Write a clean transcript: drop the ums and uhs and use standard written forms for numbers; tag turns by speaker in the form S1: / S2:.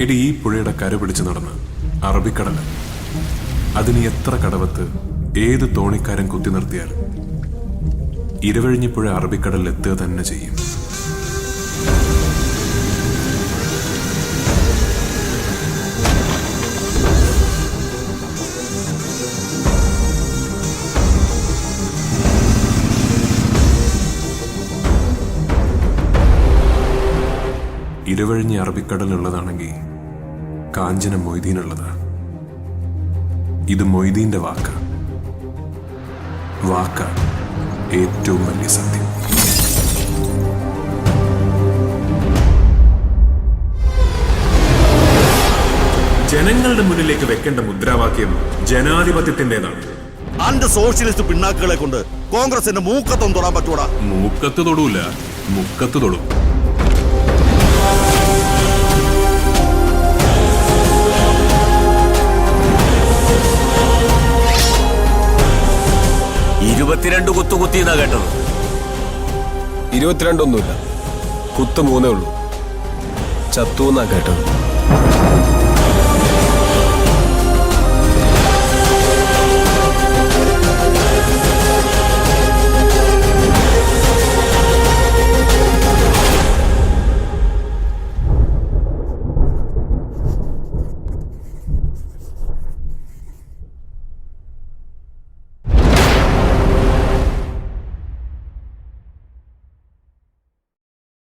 S1: എടി, ഈ പുഴയുടെ കര പിടിച്ചു നടന്ന് അറബിക്കടൽ, അതിന് എത്ര കടവത്ത് ഏത് തോണിക്കാരൻ കുത്തി നിർത്തിയാലും ഇരവഴിഞ്ഞിപ്പുഴ അറബിക്കടലിൽ എത്തുക തന്നെ ചെയ്യും. ഇരവഴിഞ്ഞ് അറബിക്കടലുള്ളതാണെങ്കിൽ കാഞ്ചന മൊയ്തീനുള്ളതാ. ഇത് മൊയ്തീന്റെ വാക്ക ഏറ്റവും വലിയ സത്യം. ജനങ്ങളുടെ മുന്നിലേക്ക് വെക്കേണ്ട മുദ്രാവാക്യം ജനാധിപത്യത്തിന്റേതാണ്.
S2: അന്റെ സോഷ്യലിസ്റ്റ് പിണ്ണാക്കുകളെ കൊണ്ട് കോൺഗ്രസിന്റെ മൂക്കത്തൊന്നും തൊടാൻ പറ്റൂടാ.
S1: മൂക്കത്ത് തൊടൂല, മുക്കത്ത് തൊടും.
S2: കുത്തുകുത്തിന്നാ കേട്ടത്.
S3: 22 ഒന്നുമില്ല, കുത്ത് 3 ഉള്ളൂ. ചത്തൂന്നാ കേട്ടത്.